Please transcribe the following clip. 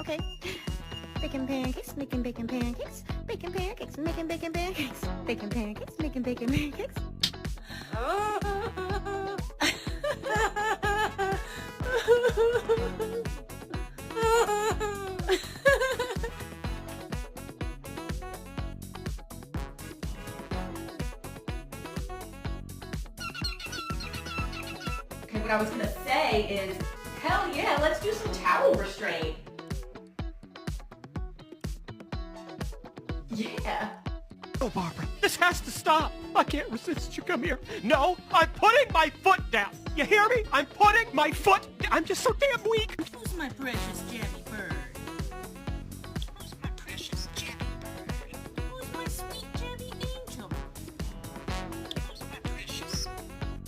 Okay. Bacon pancakes, making bacon pancakes. Bacon pancakes, making bacon pancakes. Bacon pancakes, making bacon pancakes. Okay, what I was gonna say is, hell yeah, let's do some towel restraint. Yeah. Oh, Barbara, this has to stop. I can't resist you. Come here. No, I'm putting my foot down. You hear me? I'm putting my foot down. I'm just so damn weak. Who's my precious Jenny Bird? Who's my precious Jenny Bird? Who's my sweet